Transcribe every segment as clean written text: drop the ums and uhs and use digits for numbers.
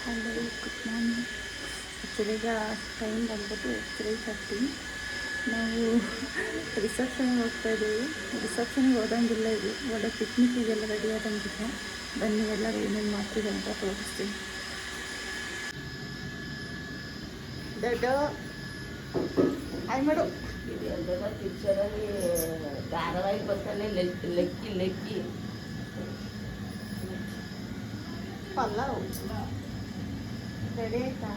Hello, good morning. Actually ಈಗ time ಬಂದ್ಬಿಟ್ಟು 3:30. ನಾವು ರಿಸೆಪ್ಷನ್ಗೆ ಹೋಗ್ತಾಯಿದ್ದೀವಿ. ರಿಸೆಪ್ಷನ್ಗೆ ಹೋದಂಗಿಲ್ಲ, ಇದು ಒಳ್ಳೆ ಪಿಕ್ನಿಕ್ಕಿಗೆಲ್ಲ ರೆಡಿ ಆದಂಗಿದೆ. ಬನ್ನಿ ಎಲ್ಲರೂ ಏನೇನು ಮಾಡ್ತೀವಿ ಅಂತ ತೋರಿಸ್ತೀನಿ. ದೊಡ್ಡ ಆಯ್ ಮಾಡು. ಇದೆಲ್ಲ ಪಿಕ್ಚರಲ್ಲಿ ಧಾರಾವಾಹಿ ಬರ್ತಲ್ಲೇ ಲೆಕ್ಕಿ ಲೆಕ್ಕಿ ಪಲಾವ್ ರೆಡಿ ಆಯ್ತಾ?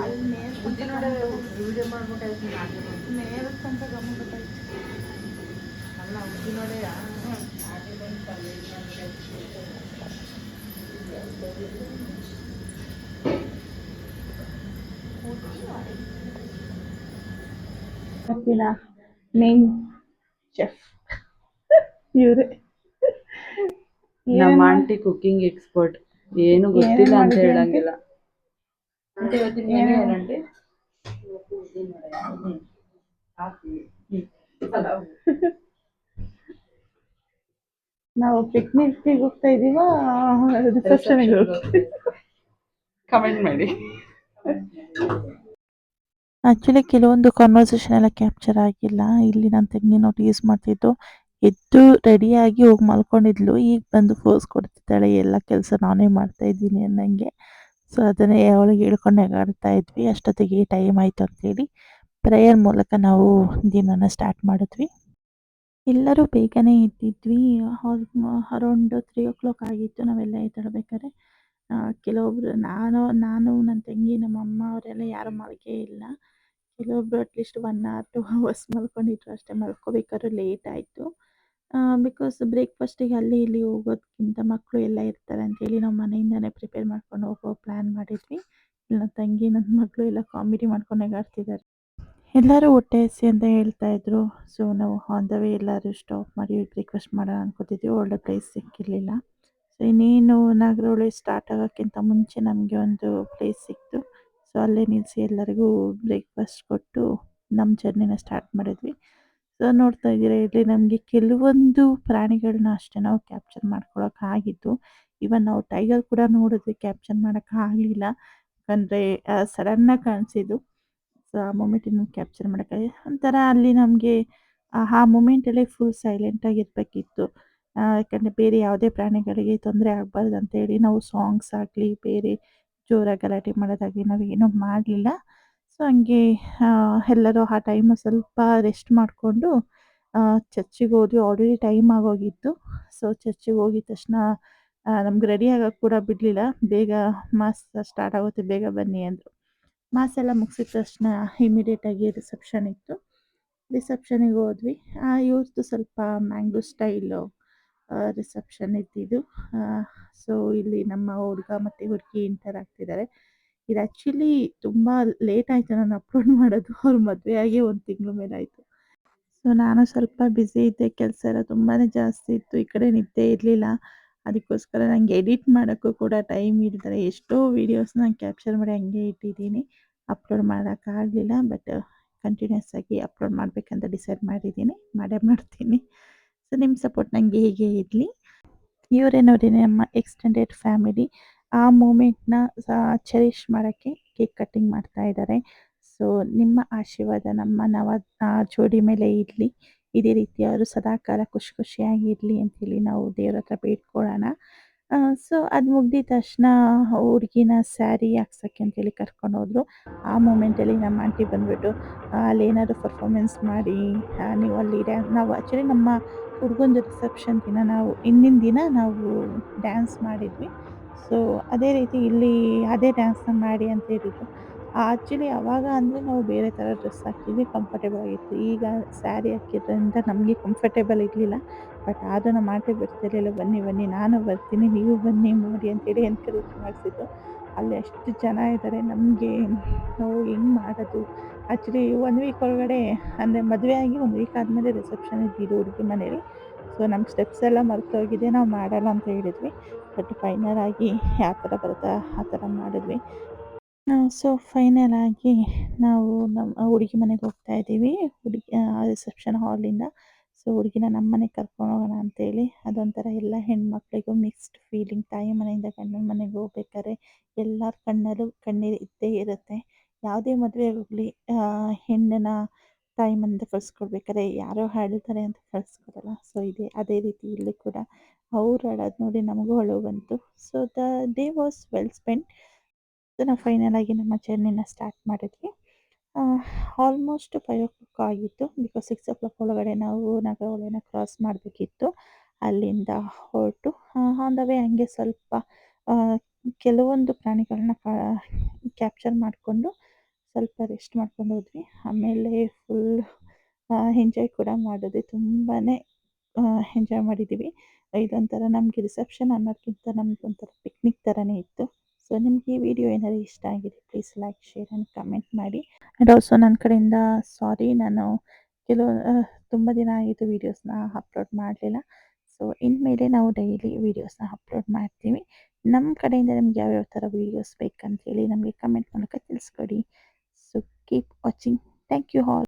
ಅಲ್ಲಿ ಬುದ್ಧಿ ನೋಡಿ ವಿಡಿಯೋ ಮಾಡ್ಬೇಕಾಯ್ತು. ಮೇಲಕ್ಕಂತ ಗಮನ ಗೊತ್ತಾಯ್ತು. ಅಲ್ಲ ಬುದ್ಧಿ ನೋಡಿ ಮೇನ್ ಚೆಫ್ ಇವರೇ. ನಮ್ಮ ಆಂಟಿ ಕುಕಿಂಗ್ ಎಕ್ಸ್ಪರ್ಟ್. ಏನು ಗೊತ್ತಿಲ್ಲ ಅಂತ ಹೇಳಂಗಿಲ್ಲ. ನಾವು ಪಿಕ್ನಿಕ್ಗೆ ಹೋಗ್ತಾ ಇದೀವ, ರಿಸೆಪ್ಷನ್ಗೆ ಹೋಗ್ತೀವಿ. ಕಮೆಂಟ್ ಮಾಡಿ. ಆ್ಯಕ್ಚುಲಿ ಕೆಲವೊಂದು ಕಾನ್ವರ್ಸೇಷನ್ ಎಲ್ಲ ಕ್ಯಾಪ್ಚರ್ ಆಗಿಲ್ಲ. ಇಲ್ಲಿ ನನ್ನ ತಂಗಿ ನೋಟ್ ಮಾಡ್ತಿದ್ದು, ಎದ್ದು ರೆಡಿಯಾಗಿ ಹೋಗಿ ಮಲ್ಕೊಂಡಿದ್ಲು. ಈಗ ಬಂದು ಫೋರ್ಸ್ ಕೊಡ್ತಿದ್ದಾಳೆ, ಎಲ್ಲ ಕೆಲಸ ನಾನೇ ಮಾಡ್ತಾ ಇದ್ದೀನಿ ಅನ್ನಂಗೆ. ಸೊ ಅದನ್ನೇ ಅವಳಿಗೆ ಹೇಳ್ಕೊಂಡು ನಗಾಡ್ತಾ ಇದ್ವಿ. ಅಷ್ಟೊತ್ತಿಗೆ ಟೈಮ್ ಆಯಿತು ಅಂತೇಳಿ ಪ್ರೇಯರ್ ಮೂಲಕ ನಾವು ದಿನನ ಸ್ಟಾರ್ಟ್ ಮಾಡಿದ್ವಿ. ಎಲ್ಲರೂ ಬೇಗನೆ ಎದ್ದಿದ್ವಿ. ಅರೌಂಡ್ 3 o'clock ಆಗಿತ್ತು ನಾವೆಲ್ಲ ಎದ್ದೇಳಬೇಕಾದ್ರೆ. ಕೆಲವೊಬ್ರು ನಾನು ನನ್ನ ತಂಗಿ, ನಮ್ಮ ಅಮ್ಮ ಅವರೆಲ್ಲ ಯಾರೂ ಮಲ್ಗೇ ಇಲ್ಲ. ಕೆಲವೊಬ್ರು ಅಟ್ಲೀಸ್ಟ್ 1 hour 2 hours ಮಲ್ಕೊಂಡಿದ್ರು ಅಷ್ಟೇ. ಮಲ್ಕೋಬೇಕಾದ್ರೆ ಲೇಟ್ ಆಯಿತು. ಬಿಕಾಸ್ ಬ್ರೇಕ್ಫಾಸ್ಟಿಗೆ ಅಲ್ಲಿ ಇಲ್ಲಿ ಹೋಗೋದಕ್ಕಿಂತ ಮಕ್ಕಳು ಎಲ್ಲ ಇರ್ತಾರೆ ಅಂತೇಳಿ ನಾವು ಮನೆಯಿಂದನೇ ಪ್ರಿಪೇರ್ ಮಾಡ್ಕೊಂಡು ಹೋಗೋ ಪ್ಲ್ಯಾನ್ ಮಾಡಿದ್ವಿ. ಇಲ್ಲಿ ನನ್ನ ತಂಗಿ, ನನ್ನ ಮಗಳು ಎಲ್ಲ ಕಾಮಿಡಿ ಮಾಡ್ಕೊಂಡು ನಗಾಡ್ತಿದ್ದಾರೆ. ಎಲ್ಲರೂ ಹೊಟ್ಟೆ ಹಸಿ ಅಂತ ಹೇಳ್ತಾ ಇದ್ರು. ಸೊ ನಾವು ಆನ್ ದ ವೇ ಎಲ್ಲರೂ ಸ್ಟಾಪ್ ಮಾಡಿ ಬ್ರೇಕ್ಫಾಸ್ಟ್ ಮಾಡೋಣ ಅನ್ಕೋತಿದ್ವಿ. ಒಳ್ಳೆ ಪ್ಲೇಸ್ ಸಿಕ್ಕಿರಲಿಲ್ಲ. ಸೊ ಇನ್ನೇನು ನಾಗರಹೊಳೆ ಸ್ಟಾರ್ಟ್ ಆಗೋಕ್ಕಿಂತ ಮುಂಚೆ ನಮಗೆ ಒಂದು ಪ್ಲೇಸ್ ಸಿಕ್ತು. ಸೊ ಅಲ್ಲೇ ನಿಲ್ಲಿಸಿ ಎಲ್ಲರಿಗೂ ಬ್ರೇಕ್ಫಾಸ್ಟ್ ಕೊಟ್ಟು ನಮ್ಮ ಜರ್ನಿನ ಸ್ಟಾರ್ಟ್ ಮಾಡಿದ್ವಿ. ಸೊ ನೋಡ್ತಾ ಇದ್ದೀರಾ, ಇಲ್ಲಿ ನಮಗೆ ಕೆಲವೊಂದು ಪ್ರಾಣಿಗಳನ್ನ ಅಷ್ಟೇ ನಾವು ಕ್ಯಾಪ್ಚರ್ ಮಾಡ್ಕೊಳಕ್ಕಾಗಿತ್ತು. ಇವನ್ ನಾವು ಟೈಗರ್ ಕೂಡ ನೋಡಿದ್ವಿ, ಕ್ಯಾಪ್ಚರ್ ಮಾಡೋಕ್ಕಾಗಲಿಲ್ಲ. ಯಾಕಂದರೆ ಸಡನ್ನಾಗಿ ಕಾಣಿಸಿದ್ದು. ಸೊ ಆ ಮೂಮೆಂಟನ್ನು ಕ್ಯಾಪ್ಚರ್ ಮಾಡೋಕ್ಕಾಗಿ ಒಂಥರ ಅಲ್ಲಿ ನಮಗೆ ಆ ಮೂಮೆಂಟಲ್ಲೇ ಫುಲ್ ಸೈಲೆಂಟಾಗಿರಬೇಕಿತ್ತು. ಯಾಕಂದರೆ ಬೇರೆ ಯಾವುದೇ ಪ್ರಾಣಿಗಳಿಗೆ ತೊಂದರೆ ಆಗಬಾರ್ದು ಅಂತೇಳಿ ನಾವು ಸಾಂಗ್ಸ್ ಆಗಲಿ, ಬೇರೆ ಜೋರಾಗಿ ಗಲಾಟೆ ಮಾಡೋದಾಗಲಿ ನಾವೇನೂ ಮಾಡಲಿಲ್ಲ. ಸೊ ಹಂಗೆ ಎಲ್ಲರೂ ಆ ಟೈಮು ಸ್ವಲ್ಪ ರೆಸ್ಟ್ ಮಾಡಿಕೊಂಡು ಚರ್ಚಿಗೆ ಹೋದ್ವಿ. ಆಲ್ರೆಡಿ ಟೈಮ್ ಆಗೋಗಿತ್ತು. ಸೊ ಚರ್ಚಿಗೆ ಹೋಗಿದ ತಕ್ಷಣ ನಮ್ಗೆ ರೆಡಿ ಆಗೋಕ್ಕೆ ಕೂಡ ಬಿಡಲಿಲ್ಲ. ಬೇಗ ಮಾಸ್ ಸ್ಟಾರ್ಟ್ ಆಗುತ್ತೆ, ಬೇಗ ಬನ್ನಿ ಅಂದರು. ಮಾಸ್ ಎಲ್ಲ ಮುಗಿಸಿದ ತಕ್ಷಣ ಇಮಿಡಿಯೇಟಾಗಿ ರಿಸೆಪ್ಷನ್ ಇತ್ತು. ರಿಸೆಪ್ಷನಿಗೆ ಹೋದ್ವಿ. ಇವ್ರದ್ದು ಸ್ವಲ್ಪ ಮ್ಯಾಂಗೋ ಸ್ಟೈಲು ರಿಸೆಪ್ಷನ್ ಇದ್ದಿದ್ದು. ಸೊ ಇಲ್ಲಿ ನಮ್ಮ ಹುಡುಗ ಮತ್ತು ಹುಡುಗಿ ಎಂಟರ್ ಆಗ್ತಿದ್ದಾರೆ. ಇದು ಆ್ಯಕ್ಚುಲಿ ತುಂಬ ಲೇಟ್ ಆಯಿತು ನಾನು ಅಪ್ಲೋಡ್ ಮಾಡೋದು. ಅವ್ರ ಮದುವೆಯಾಗಿ 1 ತಿಂಗಳ ಮೇಲೆ ಆಯಿತು. ಸೊ ನಾನು ಸ್ವಲ್ಪ ಬ್ಯುಸಿ ಇದ್ದೆ, ಕೆಲಸ ಎಲ್ಲ ತುಂಬಾ ಜಾಸ್ತಿ ಇತ್ತು. ಈ ಕಡೆ ನಿದ್ದೆ ಇರಲಿಲ್ಲ. ಅದಕ್ಕೋಸ್ಕರ ನನಗೆ ಎಡಿಟ್ ಮಾಡೋಕ್ಕೂ ಕೂಡ ಟೈಮ್ ಹಿಡಿದರೆ ಎಷ್ಟೋ ವೀಡಿಯೋಸ್ನ ಕ್ಯಾಪ್ಚರ್ ಮಾಡಿ ಹಂಗೆ ಇಟ್ಟಿದ್ದೀನಿ. ಅಪ್ಲೋಡ್ ಮಾಡೋಕ್ಕಾಗಲಿಲ್ಲ. ಬಟ್ ಕಂಟಿನ್ಯೂಸ್ ಆಗಿ ಅಪ್ಲೋಡ್ ಮಾಡಬೇಕಂತ ಡಿಸೈಡ್ ಮಾಡಿದ್ದೀನಿ, ಮಾಡೇ ಮಾಡ್ತೀನಿ. ಸೊ ನಿಮ್ಮ ಸಪೋರ್ಟ್ ನನಗೆ ಹೀಗೆ ಇರಲಿ. ಇವರೇ ನೋಡಿ ನಮ್ಮ ಎಕ್ಸ್ಟೆಂಡೆಡ್ ಫ್ಯಾಮಿಲಿ. ಆ ಮೂಮೆಂಟ್ನ ಚೆರಿಷ್ ಮಾಡೋಕ್ಕೆ ಕೇಕ್ ಕಟ್ಟಿಂಗ್ ಮಾಡ್ತಾ ಇದ್ದಾರೆ. ಸೊ ನಿಮ್ಮ ಆಶೀರ್ವಾದ ನಮ್ಮ ಜೋಡಿ ಮೇಲೆ ಇರಲಿ. ಇದೇ ರೀತಿ ಅವರು ಸದಾಕಾಲ ಖುಷಿ ಖುಷಿಯಾಗಿರಲಿ ಅಂತೇಳಿ ನಾವು ದೇವ್ರ ಹತ್ರ ಬೇಡ್ಕೊಳ್ಳೋಣ. ಸೊ ಅದು ಮುಗ್ದಿದ ತಕ್ಷಣ ಹುಡುಗಿನ ಸ್ಯಾರಿ ಹಾಕ್ಸೋಕ್ಕೆ ಅಂತೇಳಿ ಕರ್ಕೊಂಡೋದ್ರು. ಆ ಮೂಮೆಂಟಲ್ಲಿ ನಮ್ಮ ಆಂಟಿ ಬಂದುಬಿಟ್ಟು ಅಲ್ಲೇನಾದ್ರು ಪರ್ಫಾರ್ಮೆನ್ಸ್ ಮಾಡಿ ನೀವು ಅಲ್ಲಿ ನಾವು ಆ್ಯಕ್ಚುಲಿ ನಮ್ಮ ಹುಡುಗಂದು ರಿಸೆಪ್ಷನ್ ದಿನ ನಾವು ಹಿಂದಿನ ದಿನ ನಾವು ಡ್ಯಾನ್ಸ್ ಮಾಡಿದ್ವಿ. ಸೊ ಅದೇ ರೀತಿ ಇಲ್ಲಿ ಅದೇ ಡ್ಯಾನ್ಸ್ನ ಮಾಡಿ ಅಂತ ಹೇಳಿದ್ರು. ಆ್ಯಕ್ಚುಲಿ ಆವಾಗ ಅಂದರೆ ನಾವು ಬೇರೆ ಥರ ಡ್ರೆಸ್ ಹಾಕ್ತಿದ್ವಿ, ಕಂಫರ್ಟೇಬಲ್ ಆಗಿತ್ತು. ಈಗ ಸ್ಯಾರಿ ಹಾಕಿದ್ರಿಂದ ನಮಗೆ ಕಂಫರ್ಟೇಬಲ್ ಇರಲಿಲ್ಲ. ಬಟ್ ಆದರೂ ನಮ್ಮ ಆಂಟಿ ಬಿಡ್ತಿರ್ಲಿಲ್ಲ. ಬನ್ನಿ ಬನ್ನಿ, ನಾನು ಬರ್ತೀನಿ, ನೀವು ಬನ್ನಿ ಮಾಡಿ ಅಂತೇಳಿ ಎನ್ಕರೇಜ್ ಮಾಡಿಸಿದ್ದು. ಅಲ್ಲಿ ಅಷ್ಟು ಜನ ಇದ್ದಾರೆ. ನಮಗೆ ನಾವು ಹೆಂಗೆ ಮಾಡೋದು, ಆ್ಯಕ್ಚುಲಿ 1 ವೀಕ್ ಒಳಗಡೆ ಅಂದರೆ ಮದುವೆ ಆಗಿ 1 ವೀಕ್ ಆದಮೇಲೆ ರಿಸೆಪ್ಷನ್ ಇದ್ದಿದ್ದು ಹುಡುಗಿ ಮನೇಲಿ. ಸೊ ನಮ್ಮ ಸ್ಟೆಪ್ಸ್ ಎಲ್ಲ ಮರ್ತೋಗಿದೆ, ನಾವು ಮಾಡಲ್ಲ ಅಂತ ಹೇಳಿದ್ವಿ. ಬಟ್ ಫೈನಲ್ ಆಗಿ ಯಾವ ಥರ ಬರುತ್ತಾ ಆ ಥರ ಮಾಡಿದ್ವಿ. ಸೊ ಫೈನಲ್ ಆಗಿ ನಾವು ನಮ್ಮ ಹುಡುಗಿ ಮನೆಗೆ ಹೋಗ್ತಾ ಇದ್ದೀವಿ. ರಿಸೆಪ್ಷನ್ ಹಾಲಿಂದ. ಸೊ ಹುಡುಗಿನ ನಮ್ಮ ಮನೆಗೆ ಕರ್ಕೊಂಡು ಹೋಗೋಣ ಅಂತೇಳಿ ಅದೊಂಥರ ಎಲ್ಲ ಹೆಣ್ಮಕ್ಳಿಗೂ ಮಿಕ್ಸ್ಡ್ ಫೀಲಿಂಗ್. ತಾಯಿ ಮನೆಯಿಂದ ಗಂಡನ ಮನೆಗೆ ಹೋಗ್ಬೇಕಾದ್ರೆ ಎಲ್ಲರ ಕಣ್ಣಲ್ಲೂ ಕಣ್ಣೀರು ಇದ್ದೇ ಇರುತ್ತೆ. ಯಾವುದೇ ಮದುವೆ ಹೋಗಲಿ ಹೆಣ್ಣನ್ನ ತಾಯಿ ಮನೆಯಿಂದ ಕಳ್ಸ್ಕೊಡ್ಬೇಕಾದ್ರೆ ಯಾರೋ ಅಳ್ತಾರೆ ಅಂತ ಕಳ್ಸ್ಕೊಡಲ್ಲ. ಸೊ ಅದೇ ರೀತಿ ಇಲ್ಲಿ ಕೂಡ ಅವ್ರು ಅಳೋದು ನೋಡಿ ನಮಗೂ ಅಳು ಬಂತು. So the day was well spend. So ನಾವು ಫೈನಲ್ ಆಗಿ ನಮ್ಮ ಜರ್ನಿನ ಸ್ಟಾರ್ಟ್ ಮಾಡಿದ್ವಿ. ಆಲ್ಮೋಸ್ಟ್ 5 ಆಗಿತ್ತು. ಬಿಕಾಸ್ 6 ಒಳಗಡೆ ನಾವು ನಾಗರಹೊಳೆನ ಕ್ರಾಸ್ ಮಾಡಬೇಕಿತ್ತು. ಅಲ್ಲಿಂದ ಹೊರಟು ಆನ್ ದ ವೇ ಹಂಗೆ ಸ್ವಲ್ಪ ಆ, ಕೆಲವೊಂದು ಪ್ರಾಣಿಗಳನ್ನ ಕ್ಯಾಪ್ಚರ್ ಮಾಡಿಕೊಂಡು ಸ್ವಲ್ಪ ರೆಸ್ಟ್ ಮಾಡ್ಕೊಂಡು ಹೋದ್ವಿ. ಆಮೇಲೆ ಫುಲ್ ಎಂಜಾಯ್ ಕೂಡ ಮಾಡಿದ್ವಿ. ತುಂಬಾ ಎಂಜಾಯ್ ಮಾಡಿದ್ದೀವಿ. ಇದೊಂಥರ ನಮಗೆ ರಿಸೆಪ್ಷನ್ ಅನ್ನೋದಕ್ಕಿಂತ ನಮಗೊಂಥರ ಪಿಕ್ನಿಕ್ ಥರನೇ ಇತ್ತು. ಸೊ ನಿಮ್ಗೆ ಈ ವಿಡಿಯೋ ಏನಾದರೂ ಇಷ್ಟ ಆಗಿದೆ please like share and comment ಮಾಡಿ. ಆ್ಯಂಡ್ ಆಲ್ಸೋ ನನ್ನ ಕಡೆಯಿಂದ ಸಾರಿ, ನಾನು ಕೆಲವು ತುಂಬ ದಿನ ಆಯಿತು ವೀಡಿಯೋಸ್ನ ಅಪ್ಲೋಡ್ ಮಾಡಲಿಲ್ಲ. ಸೊ ಇನ್ಮೇಲೆ ನಾವು ಡೈಲಿ ವೀಡಿಯೋಸ್ನ ಅಪ್ಲೋಡ್ ಮಾಡ್ತೀವಿ. ನಮ್ಮ ಕಡೆಯಿಂದ ನಿಮ್ಗೆ ಯಾವ್ಯಾವ ಥರ ವೀಡಿಯೋಸ್ ಬೇಕಂತೇಳಿ ನಮಗೆ ಕಮೆಂಟ್ ಮೂಲಕ ತಿಳಿಸ್ಕೊಡಿ. So keep watching. Thank you all.